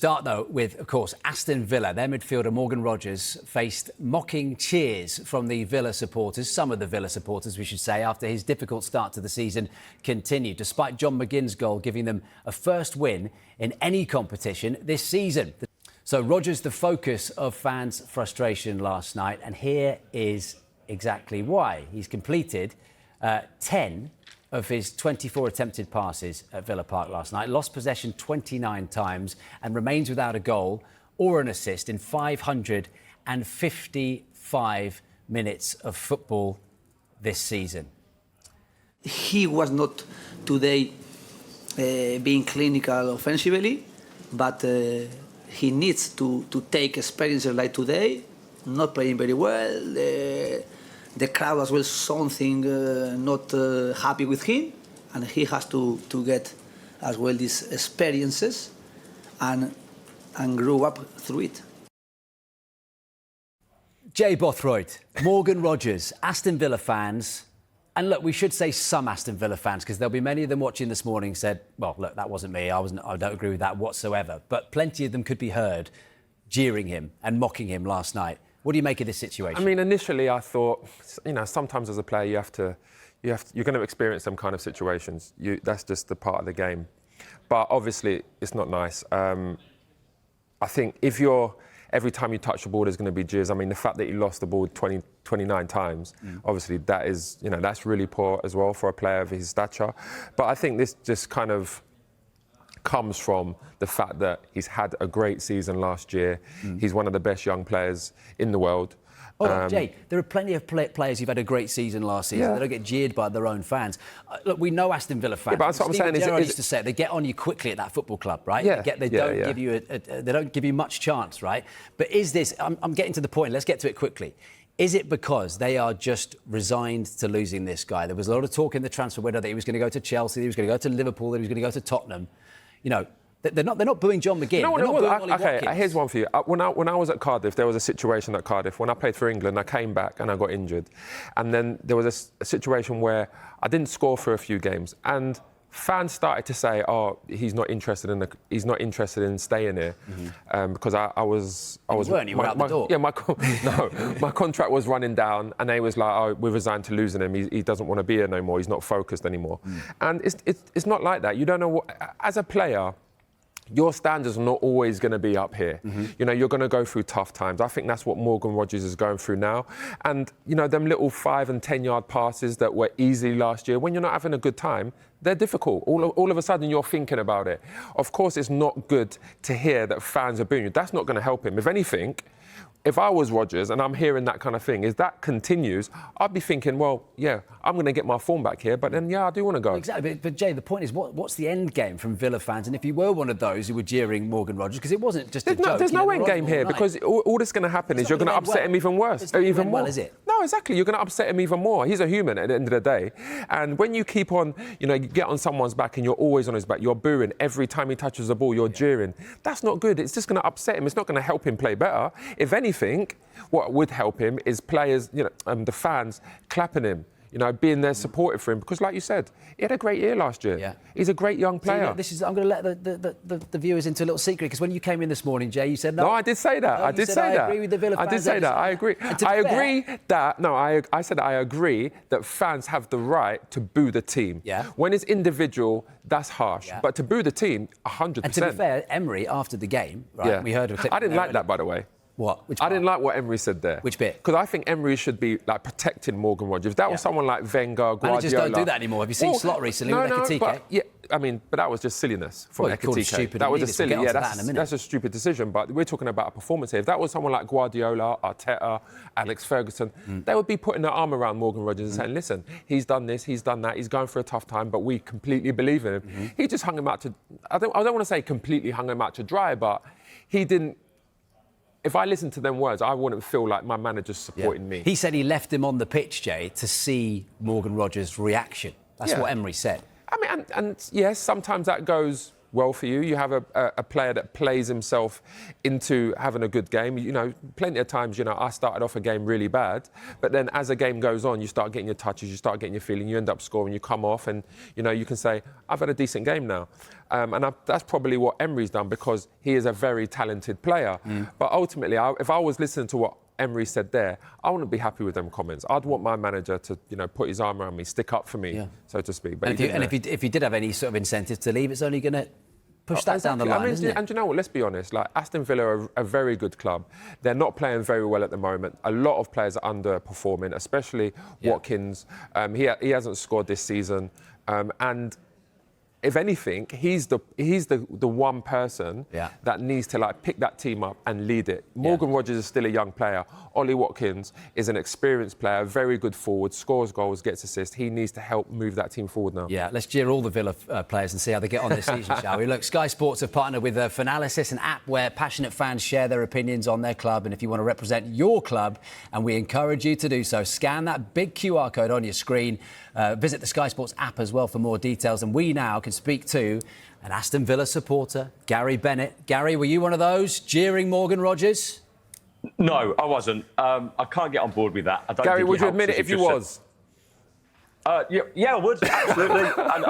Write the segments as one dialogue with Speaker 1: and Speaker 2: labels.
Speaker 1: start, though, with, of course, Aston Villa. Their midfielder, Morgan Rogers, faced mocking cheers from the Villa supporters, some of the Villa supporters, we should say, after his difficult start to the season continued, despite John McGinn's goal giving them a first win in any competition this season. So Rogers, the focus of fans' frustration last night, and here is exactly why. He's completed 10 of his 24 attempted passes at Villa Park last night, lost possession 29 times and remains without a goal or an assist in 555 minutes of football this season.
Speaker 2: He was not today being clinical offensively, but he needs to take experiences like today, not playing very well. The crowd as well, something not happy with him, and he has to get as well these experiences and grow up through it.
Speaker 1: Jay Bothroyd, Morgan Rogers, Aston Villa fans, and look, we should say some Aston Villa fans, because there'll be many of them watching this morning said, well, look, that wasn't me, I don't agree with that whatsoever. But plenty of them could be heard jeering him and mocking him last night. What do you make of this situation?
Speaker 3: I mean, initially I thought, sometimes as a player you're going to experience some kind of situations. That's just the part of the game. But obviously it's not nice. I think if every time you touch the ball there's going to be jeers. I mean, the fact that he lost the ball 29 times, obviously that is, that's really poor as well for a player of his stature. But I think this just kind of comes from the fact that he's had a great season last year. He's one of the best young players in the world.
Speaker 1: Jay, there are plenty of players who've had a great season last season. They don't get jeered by their own fans. Look, we know Aston Villa fans.
Speaker 3: Yeah, but that's what I'm saying.
Speaker 1: Gerrard used to say, they get on you quickly at that football club, right?
Speaker 3: Yeah,
Speaker 1: they don't give you much chance, right? But is this? I'm getting to the point. Let's get to it quickly. Is it because they are just resigned to losing this guy? There was a lot of talk in the transfer window that he was going to go to Chelsea, that he was going to go to Liverpool, that he was going to go to Tottenham. They're not booing John McGinn.
Speaker 3: Okay, here's one for you. When I was at Cardiff, there was a situation at Cardiff. When I played for England, I came back and I got injured. And then there was a situation where I didn't score for a few games. And fans started to say, "Oh, he's not interested in staying here," because I was.
Speaker 1: You were out the door.
Speaker 3: Yeah, my contract was running down, and they was like, "Oh, we're resigned to losing him. He doesn't want to be here no more. He's not focused anymore." And it's not like that. You don't know what, as a player, your standards are not always going to be up here. You're going to go through tough times. I think that's what Morgan Rogers is going through now. And, them little 5 and 10 yard passes that were easy last year, when you're not having a good time, they're difficult. All of a sudden, you're thinking about it. Of course, it's not good to hear that fans are booing you. That's not going to help him. If anything, if I was Rogers and I'm hearing that kind of thing, if that continues, I'd be thinking, well, yeah, I'm going to get my form back here, but then, I do want to go.
Speaker 1: Exactly, but Jay, the point is, what's the end game from Villa fans? And if you were one of those who were jeering Morgan Rogers, because it wasn't just a joke.
Speaker 3: There's no end game here, because all that's going to happen is you're going to upset him even worse.
Speaker 1: It's not even more. Well, is it?
Speaker 3: No, exactly. You're going to upset him even more. He's a human at the end of the day. And when you keep on, you get on someone's back and you're always on his back, you're booing. Every time he touches the ball, you're jeering. That's not good. It's just going to upset him. It's not going to help him play better. If anything, what would help him is players, the fans clapping him, being there supportive for him. Because, like you said, he had a great year last year. Yeah. He's a great young player.
Speaker 1: I'm going to let the viewers into a little secret, because when you came in this morning, Jay, you said no.
Speaker 3: No, I did say that. I agree with the Villa fans. I did say that. I agree. I said I agree that fans have the right to boo the team. Yeah. When it's individual, that's harsh. Yeah. But to boo the team, 100%.
Speaker 1: And to be fair, Emery, after the game, right, we heard a clip.
Speaker 3: I didn't like that, by the way.
Speaker 1: What?
Speaker 3: I didn't like what Emery said there.
Speaker 1: Which bit?
Speaker 3: Because I think Emery should be protecting Morgan Rogers. If that was someone like Wenger, Guardiola.
Speaker 1: Managers don't do that anymore. Have you seen Slot recently with Ekitike?
Speaker 3: But that was just silliness from Ekitike. That was a silly. That's a stupid decision. But we're talking about a performance here. If that was someone like Guardiola, Arteta, Alex Ferguson, they would be putting their arm around Morgan Rogers and saying, "Listen, he's done this, he's done that, he's going for a tough time, but we completely believe in him." He just hung him out to. I don't want to say completely hung him out to dry, but he didn't. If I listened to them words, I wouldn't feel like my manager's supporting me.
Speaker 1: He said he left him on the pitch, Jay, to see Morgan Rogers' reaction. That's what Emery said.
Speaker 3: I mean, and yes, sometimes that goes well for you. You have a player that plays himself into having a good game. You know, plenty of times, you know, I started off a game really bad, but then as the game goes on, you start getting your touches, you start getting your feeling, you end up scoring, you come off, and, you know, you can say, I've had a decent game now. That's probably what Emery's done, because he is a very talented player. But ultimately, if I was listening to what Emery said there, I wouldn't be happy with them comments. I'd want my manager to, you know, put his arm around me, stick up for me, so to speak. But
Speaker 1: if you did have any sort of incentive to leave, it's only going to push that down the line, isn't it?
Speaker 3: And you know what, let's be honest, like, Aston Villa are a very good club. They're not playing very well at the moment. A lot of players are underperforming, especially Watkins. He hasn't scored this season. And if anything, he's the one person that needs to, like, pick that team up and lead it. Morgan Rogers is still a young player. Ollie Watkins is an experienced player, very good forward, scores goals, gets assists. He needs to help move that team forward now. Yeah,
Speaker 1: let's jeer all the Villa players and see how they get on this season, shall we? Look, Sky Sports have partnered with Finalysis, an app where passionate fans share their opinions on their club. And if you want to represent your club, and we encourage you to do so, scan that big QR code on your screen. Visit the Sky Sports app as well for more details. And we now can speak to an Aston Villa supporter, Gary Bennett. Gary, were you one of those jeering Morgan Rogers?
Speaker 4: No, I wasn't. I can't get on board with that.
Speaker 3: Gary, would you admit it if you was?
Speaker 4: Yeah, I would, absolutely. And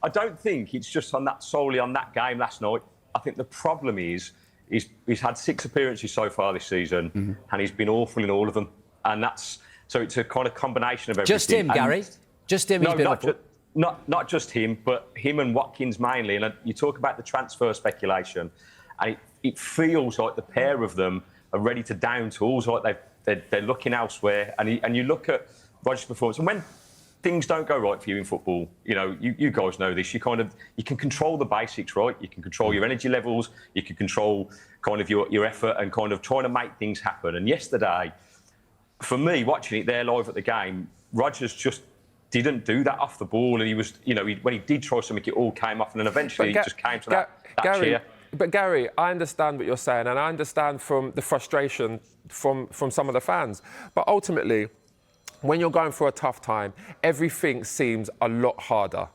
Speaker 4: I don't think it's just solely on that game last night. I think the problem is he's had 6 appearances so far this season, and he's been awful in all of them. And so it's a kind of combination of everything.
Speaker 1: Just him, Gary? Just him?
Speaker 4: No, not just him, but him and Watkins mainly. And you talk about the transfer speculation, and it feels like the pair of them are ready to down tools, like they're looking elsewhere. And you look at Rogers' performance, and when things don't go right for you in football, you know, you guys know this, you can control the basics, right? You can control your energy levels, you can control kind of your effort and kind of trying to make things happen. And yesterday, for me, watching it there live at the game, Rogers just didn't do that off the ball, and he was, you know, when he did try something, it all came off, and then eventually it just came to that cheer.
Speaker 3: But Gary, I understand what you're saying, and I understand from the frustration from some of the fans. But ultimately, when you're going through a tough time, everything seems a lot harder.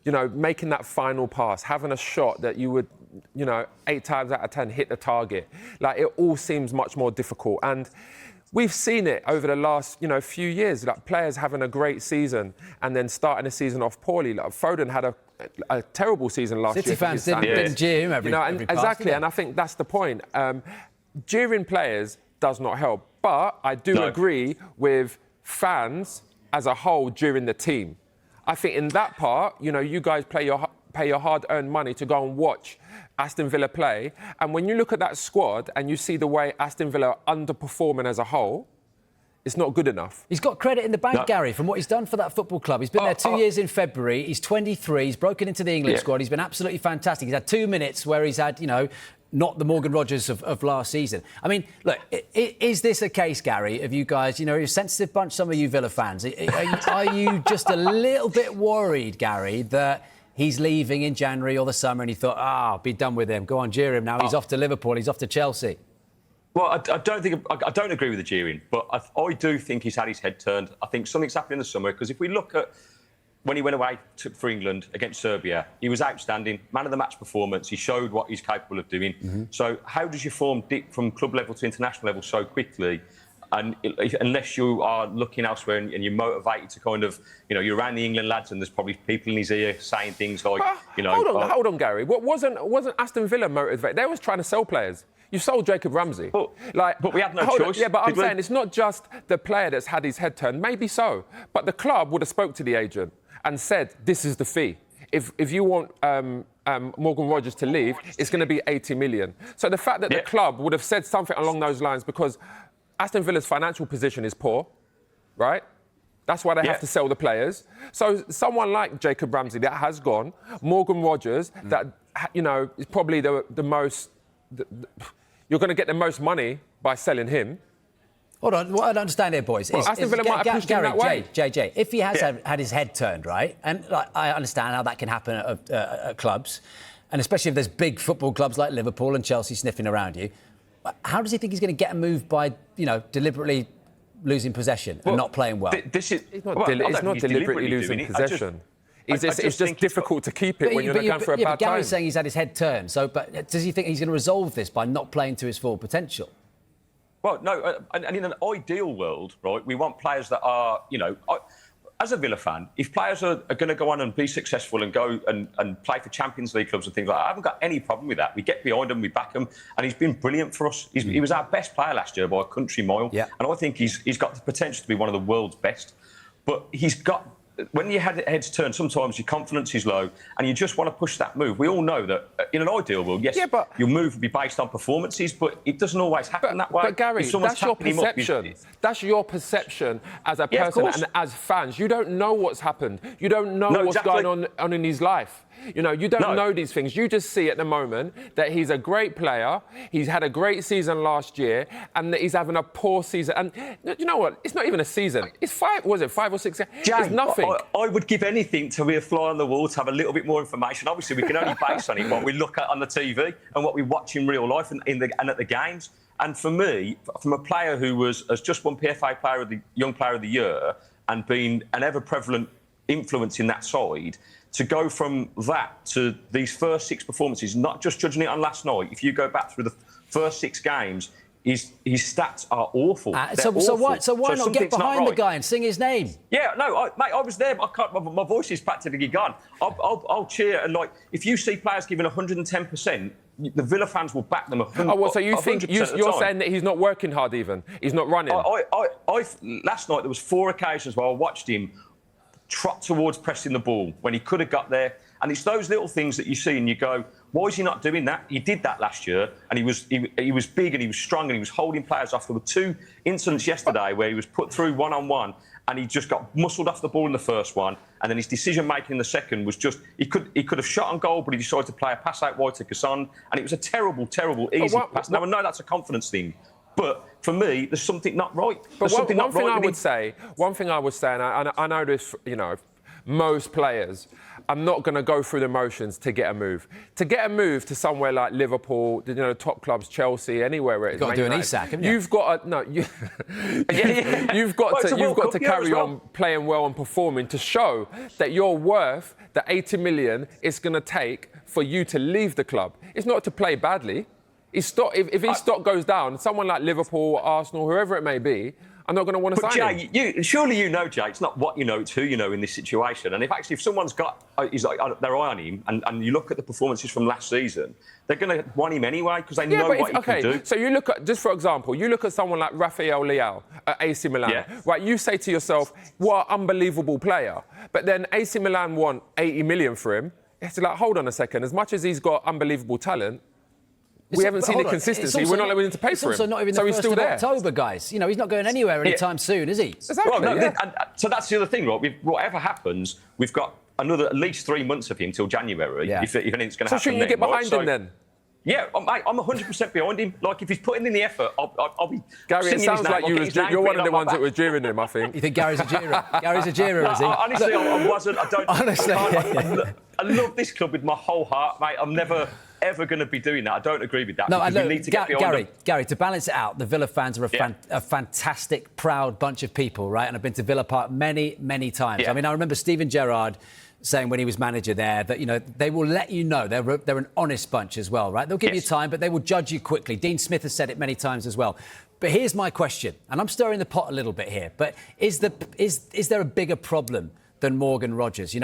Speaker 3: You know, making that final pass, having a shot that you would, you know, 8 times out of 10 hit the target. Like, it all seems much more difficult. And we've seen it over the last, you know, few years, like players having a great season and then starting the season off poorly. Like Foden had a terrible season last year.
Speaker 1: City fans didn't jeer him every pass,
Speaker 3: exactly, and I think that's the point. Jeering players does not help, but I do agree with fans as a whole jeering the team. I think in that part, you know, you guys pay your hard-earned money to go and watch Aston Villa play, and when you look at that squad and you see the way Aston Villa are underperforming as a whole, it's not good enough.
Speaker 1: He's got credit in the bank, Gary, from what he's done for that football club. He's been there 2 years in February. He's 23. He's broken into the England squad. He's been absolutely fantastic. He's had 2 minutes where he's had, you know, not the Morgan Rogers of last season. I mean, look, is this a case, Gary, of you guys, you know, you're a sensitive bunch, some of you Villa fans. Are you just a little bit worried, Gary, that he's leaving in January or the summer and he thought, I'll be done with him. Go on, jeer him now. He's off to Liverpool. He's off to Chelsea.
Speaker 4: Well, I don't agree with the jeering, but I do think he's had his head turned. I think something's happened in the summer, because if we look at when he went away for England against Serbia, he was outstanding, man of the match performance. He showed what he's capable of doing. So how does your form dip from club level to international level so quickly? And unless you are looking elsewhere and you're motivated to kind of, you know, you're around the England lads and there's probably people in his ear saying things like, you know...
Speaker 3: Hold on, Gary. Wasn't Aston Villa motivated? They was trying to sell players. You sold Jacob Ramsey.
Speaker 4: But we had no choice.
Speaker 3: Yeah, but I'm saying it's not just the player that's had his head turned. Maybe so. But the club would have spoke to the agent and said, this is the fee. If you want Morgan Rogers to leave, it's going to be 80 million. So the fact that the club would have said something along those lines, because Aston Villa's financial position is poor, right? That's why they have to sell the players. So someone like Jacob Ramsey that has gone, Morgan Rogers, that, you know, is probably the most... you're going to get the most money by selling him.
Speaker 1: Hold on, what I don't understand here, boys, is
Speaker 3: Aston Villa might have pushed him that way.
Speaker 1: JJ, if he has had his head turned, right, and like, I understand how that can happen at clubs, and especially if there's big football clubs like Liverpool and Chelsea sniffing around you, how does he think he's going to get a move by, you know, deliberately losing possession and not playing well?
Speaker 3: It's not deliberately losing possession. It's just difficult to keep it when you're going through a bad
Speaker 1: but Gary's
Speaker 3: time.
Speaker 1: saying he's had his head turned. So, but does he think he's going to resolve this by not playing to his full potential?
Speaker 4: Well, no, and in an ideal world, right, we want players that are, as a Villa fan, if players are going to go on and be successful and go and play for Champions League clubs and things like that, I haven't got any problem with that. We get behind him, we back him, and he's been brilliant for us. He was our best player last year by a country mile,
Speaker 1: yeah.
Speaker 4: And I think he's got the potential to be one of the world's best. But he's got... When your head's turned, sometimes your confidence is low and you just want to push that move. We all know that in an ideal world, yes, your move will be based on performances, but it doesn't always happen that way.
Speaker 3: But Gary, that's your perception. That's your perception as a person and as fans. You don't know what's happened. You don't know what's going on in his life. You don't know these things. You just see at the moment that he's a great player. He's had a great season last year, and that he's having a poor season. And you know what? It's not even a season. It's 5 or 6? It's nothing.
Speaker 4: I would give anything to be a fly on the wall to have a little bit more information. Obviously, we can only base on it what we look at on the TV and what we watch in real life and at the games. And for me, from a player who has just won PFA Young Player of the Year and been an ever-prevalent influence in that side, to go from that to these first 6 performances, not just judging it on last night, if you go back through the first 6 games, his stats are awful.
Speaker 1: So why not get behind the guy and sing his name?
Speaker 4: Yeah, no, mate, I was there. My voice is practically gone. I'll cheer, and if you see players giving 110%, the Villa fans will back them 100%.
Speaker 3: Oh, well, so you think you're saying that he's not working hard even? He's not running?
Speaker 4: Last night there was 4 occasions where I watched him trot towards pressing the ball when he could have got there. And it's those little things that you see and you go, why is he not doing that? He did that last year, and he was big and he was strong and he was holding players off. There were 2 incidents yesterday where he was put through one-on-one and he just got muscled off the ball in the first one, and then his decision-making in the second was just... He could have shot on goal, but he decided to play a pass out wide to Gasson, and it was a terrible, terrible, easy pass. Now, I know that's a confidence thing, but for me, there's something not right.
Speaker 3: But one thing I would say, and I know this, most players are not going to go through the motions to get a move. To get a move to somewhere like Liverpool, top clubs, Chelsea, anywhere where it's...
Speaker 1: You've got to do an ESAC, haven't you?
Speaker 3: You've got to... You've got to carry on playing well and performing to show that you're worth the 80 million it's going to take for you to leave the club. It's not to play badly. If his stock goes down, someone like Liverpool, Arsenal, whoever it may be, I'm not going to want to sign him.
Speaker 4: Jay, surely Jay, it's not what you know, it's who you know in this situation. And if someone's got their eye on him, and you look at the performances from last season, they're going to want him anyway because they know what he can do.
Speaker 3: So you look at, just for example, you look at someone like Rafael Leao at AC Milan.
Speaker 4: Yeah.
Speaker 3: Right, you say to yourself, what an unbelievable player. But then AC Milan want 80 million for him. It's like, hold on a second. As much as he's got unbelievable talent, we haven't seen the consistency. We're not willing to pay for him.
Speaker 1: It's also not even the 1st of October, guys. He's not going anywhere anytime soon, is he?
Speaker 3: Exactly.
Speaker 4: Well, so that's the other thing, right? Whatever happens, we've got at least 3 months of him till January, if anything's going to happen.
Speaker 3: So shouldn't you get behind him then?
Speaker 4: Yeah, mate, I'm 100% behind him. Like, if he's putting in the effort, I'll be
Speaker 3: Gary, it sounds like you're one of the ones that was jeering him, I think.
Speaker 1: You think Gary's a jeerer? Gary's a jeerer, is he?
Speaker 4: Honestly, I wasn't. I don't...
Speaker 1: Honestly.
Speaker 4: I love this club with my whole heart, mate. I'm never... ever going to be doing that. I don't agree with that.
Speaker 1: No,
Speaker 4: we need to get beyond
Speaker 1: Gary, to balance it out, the Villa fans are a fantastic, proud bunch of people, right? And I've been to Villa Park many, many times. Yeah. I mean, I remember Steven Gerrard saying when he was manager there that, they will let you know they're an honest bunch as well, right? They'll give you time, but they will judge you quickly. Dean Smith has said it many times as well. But here's my question, and I'm stirring the pot a little bit here, but is there a bigger problem than Morgan Rogers?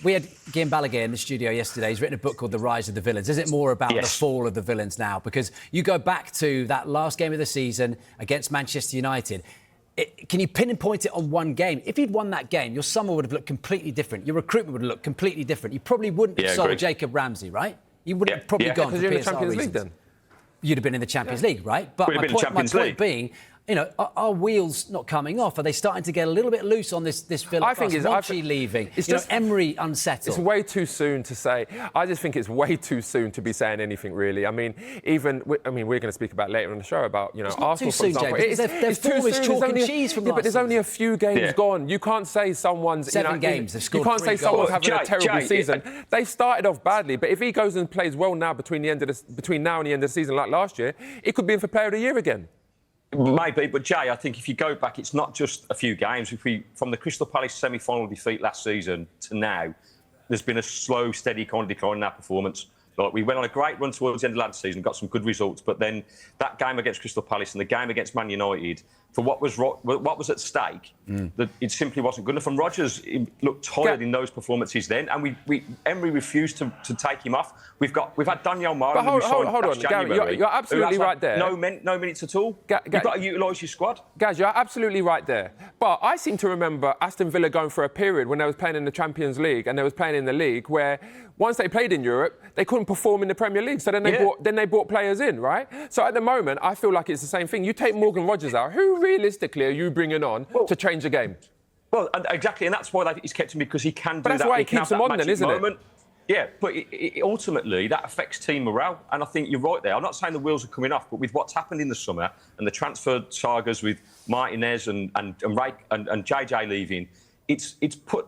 Speaker 1: We had Guillaume Balaguer in the studio yesterday. He's written a book called The Rise of the Villains. Is it more about the fall of the villains now? Because you go back to that last game of the season against Manchester United. Can you pinpoint it on one game? If you'd won that game, your summer would have looked completely different. Your recruitment would have looked completely different. You probably wouldn't have sold Jacob Ramsey, right? You would have probably gone for PSR
Speaker 3: the Champions
Speaker 1: reasons.
Speaker 3: League then?
Speaker 1: You'd have been in the Champions League, right? But my point being, are wheels not coming off? Are they starting to get a little bit loose on this Villa? I think Monchi leaving. It's just Emery unsettled.
Speaker 3: It's way too soon to say. I just think it's way too soon to be saying anything really. I mean, we're going to speak about later in the show about Arsenal, for example.
Speaker 1: Their form is chalk and cheese from last
Speaker 3: but there's only a few games gone. You can't say someone's
Speaker 1: 7 games. They've scored 3 goals.
Speaker 3: You can't say someone's having a terrible season. They started off badly, but if he goes and plays well now between now and the end of the season like last year, it could be in for Player of the Year again.
Speaker 4: Maybe, but Jay, I think if you go back, it's not just a few games. From the Crystal Palace semi-final defeat last season to now, there's been a slow, steady kind of decline in our performance. Like, we went on a great run towards the end of last season, got some good results, but then that game against Crystal Palace and the game against Man United, for what was at stake, that it simply wasn't good enough. And Rodgers looked tired in those performances then, and Emery refused to take him off. We've had Daniel Mara.
Speaker 3: But hold on, Gary, you're absolutely right there.
Speaker 4: No minutes at all. You've got to utilise your squad.
Speaker 3: Guys, you're absolutely right there. But I seem to remember Aston Villa going for a period when they was playing in the Champions League and they was playing in the league where once they played in Europe, they couldn't perform in the Premier League. So then they brought players in, right? So at the moment, I feel like it's the same thing. You take Morgan Rodgers out, who realistically are you bringing on to change the game?
Speaker 4: Well, exactly, and that's why he's kept him, because he can do that.
Speaker 3: But that's why he keeps them on then, isn't it?
Speaker 4: Yeah, but ultimately that affects team morale, and I think you're right there. I'm not saying the wheels are coming off, but with what's happened in the summer and the transfer sagas with Martinez and JJ leaving, it's put.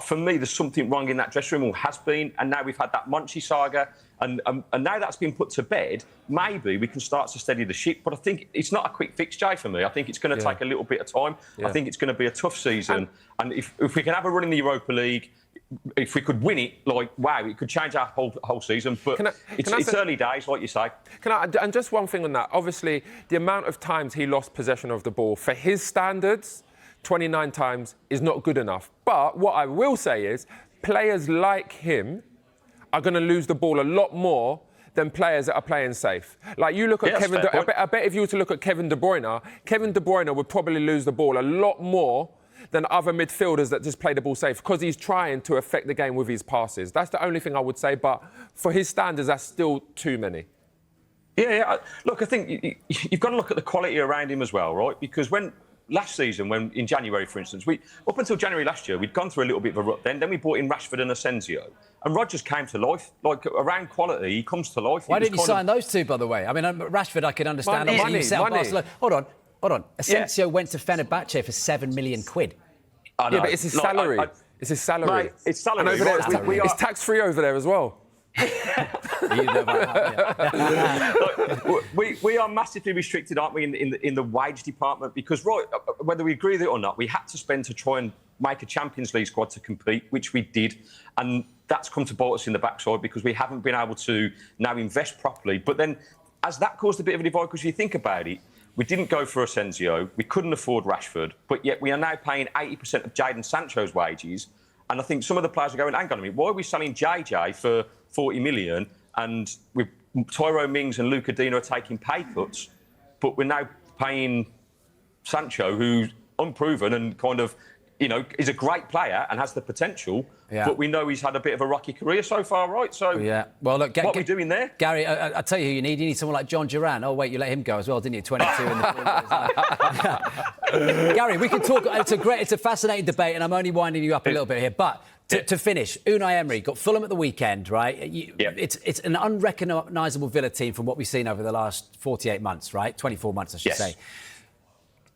Speaker 4: For me, there's something wrong in that dressing room, or has been, and now we've had that Monchi saga, and now that's been put to bed, maybe we can start to steady the ship. But I think it's not a quick fix, Jay, for me. I think it's going to take a little bit of time. Yeah. I think it's going to be a tough season, and if we can have a run in the Europa League, if we could win it, wow, it could change our whole season. But it's early days, like you say.
Speaker 3: And just one thing on that. Obviously, the amount of times he lost possession of the ball, for his standards, 29 times is not good enough. But what I will say is players like him are going to lose the ball a lot more than players that are playing safe. Like, you look at Kevin... I bet if you were to look at Kevin De Bruyne would probably lose the ball a lot more than other midfielders that just play the ball safe, because he's trying to affect the game with his passes. That's the only thing I would say, but for his standards, that's still too many.
Speaker 4: Yeah. Look, I think you've got to look at the quality around him as well, right? Because last season, in January, for instance, up until January last year, we'd gone through a little bit of a rut then we brought in Rashford and Asensio, and Rodgers came to life. Like, around quality, he comes to life.
Speaker 1: Why didn't you sign those two, by the way? I mean, Rashford, I can understand.
Speaker 3: Money.
Speaker 1: Barcelona. Hold on. Asensio went to Fenerbahce for £7 million.
Speaker 4: I know.
Speaker 3: Yeah, but it's his salary. It's his salary.
Speaker 4: Mate, it's salary.
Speaker 3: And over there, it's tax-free over there as well.
Speaker 1: You know about that,
Speaker 4: Look, we are massively restricted, aren't we, in the wage department? Because, right, whether we agree with it or not, we had to spend to try and make a Champions League squad to compete, which we did, and that's come to bite us in the backside because we haven't been able to now invest properly. But then, as that caused a bit of a divide, because you think about it, we didn't go for Asensio, we couldn't afford Rashford, but yet we are now paying 80% of Jadon Sancho's wages. And I think some of the players are going, hang on a minute, why are we selling JJ for 40 million and with Tyrone Mings and Luca Dino are taking pay cuts, but we're now paying Sancho, who's unproven and kind of, is a great player and has the potential, but we know he's had a bit of a rocky career so far, right? So,
Speaker 1: well, look,
Speaker 4: what are we doing there?
Speaker 1: Gary, I'll tell you who you need. You need someone like John Duran. Oh, wait, you let him go as well, didn't you? 22 in the Gary, we can talk. It's a fascinating debate, and I'm only winding you up a little bit here. But to finish, Unai Emery got Fulham at the weekend, right? It's an unrecognisable Villa team from what we've seen over the last 48 months, right? 24 months, I should say.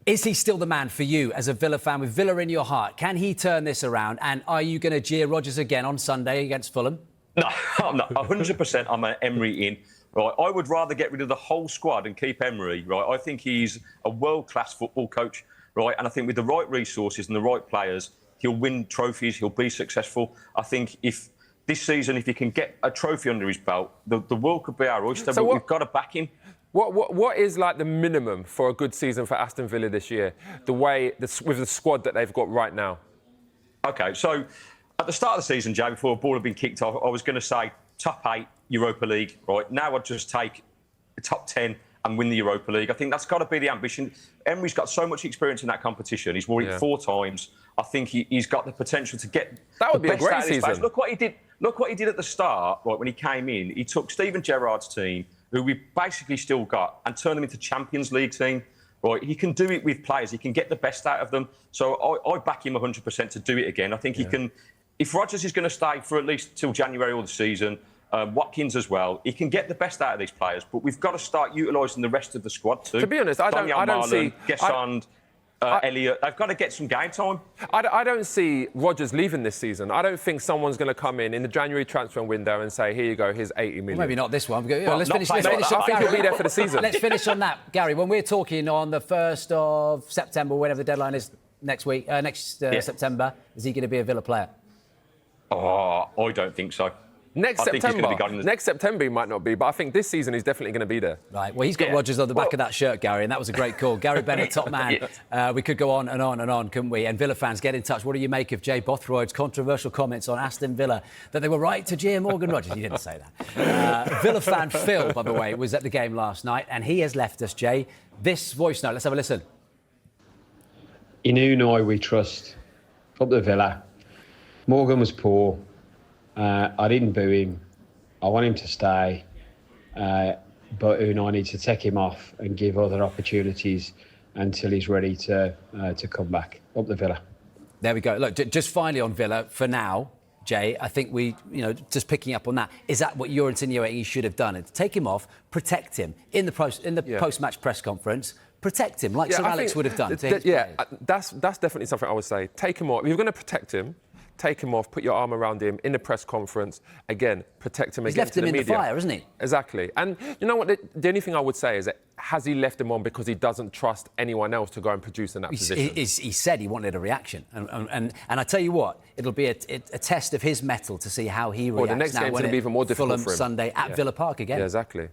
Speaker 1: Is he still the man for you as a Villa fan with Villa in your heart? Can he turn this around? And are you going to jeer Rodgers again on Sunday against Fulham?
Speaker 4: No, I'm not. 100% I'm an Emery in. Right, I would rather get rid of the whole squad and keep Emery. Right, I think he's a world-class football coach. Right, and I think with the right resources and the right players, he'll win trophies. He'll be successful. I think if this season, if he can get a trophy under his belt, the world could be our oyster. But we've got to back him.
Speaker 3: What is like the minimum for a good season for Aston Villa this year? With the squad that they've got right now.
Speaker 4: OK, so at the start of the season, Jay, before the ball had been kicked off, I was going to say top 8 Europa League. Right now, I'd just take the top 10 and win the Europa League. I think that's got to be the ambition. Emery's got so much experience in that competition. He's won it 4 times. I think he's got the potential to get
Speaker 3: that would be a great season.
Speaker 4: Look what he did. Look what he did at the start. Right when he came in, he took Steven Gerrard's team, who we basically still got, and turn them into Champions League team. Right, he can do it with players. He can get the best out of them. So I back him 100% to do it again. I think he can. If Rodgers is going to stay for at least till January of the season, Watkins as well, he can get the best out of these players. But we've got to start utilising the rest of the squad too.
Speaker 3: To be honest, I don't see
Speaker 4: Gesson, Elliott. They've got to get some game time.
Speaker 3: I don't see Rodgers leaving this season. I don't think someone's going to come in the January transfer window and say, here you go, here's 80 million.
Speaker 1: Well, maybe not this one.
Speaker 3: Let's finish. I think he'll be there for the season.
Speaker 1: Let's finish on that. Gary, when we're talking on the 1st of September, whenever the deadline is next week, September, is he going to be a Villa player?
Speaker 4: Oh, I don't think so.
Speaker 3: Next
Speaker 4: I think he's
Speaker 3: September,
Speaker 4: gonna be gone in the-
Speaker 3: next September he might not be, but I think this season he's definitely going to be there.
Speaker 1: Right, well, he's got
Speaker 4: Yeah.
Speaker 1: Rodgers on the back of that shirt, Gary, and that was a great call. Gary Bennett, top man. We could go on and on and on, couldn't we? And Villa fans, get in touch. What do you make of Jay Bothroyd's controversial comments on Aston Villa, that they were right to jeer Morgan Rodgers? He didn't say that. Villa fan Phil, by the way, was at the game last night, and he has left us, Jay, this voice note. Let's have a listen.
Speaker 5: In Unai we trust. Up the Villa. Morgan was poor. I didn't boo him. I want him to stay. But Unai needs to take him off and give other opportunities until he's ready to come back. Up the Villa.
Speaker 1: There we go. Look, just finally on Villa, for now, Jay, I think just picking up on that, is that what you're insinuating he should have done? And take him off, protect him in the post-match press conference. Protect him, like Sir Alex would have done.
Speaker 3: That's definitely something I would say. Take him off. If you're going to protect him, take him off, put your arm around him in the press conference. Again, protect him
Speaker 1: He's
Speaker 3: again
Speaker 1: left
Speaker 3: to
Speaker 1: him
Speaker 3: the
Speaker 1: in
Speaker 3: media.
Speaker 1: the fire, hasn't he?
Speaker 3: Exactly. And you know what? The only thing I would say is that has he left him on because he doesn't trust anyone else to go and produce in that position?
Speaker 1: He said he wanted a reaction. And I tell you what, it'll be a test of his mettle to see how he reacts.
Speaker 3: The next game's going to be even more difficult
Speaker 1: Fulham
Speaker 3: for him.
Speaker 1: Sunday at Villa Park again.
Speaker 3: Yeah, exactly.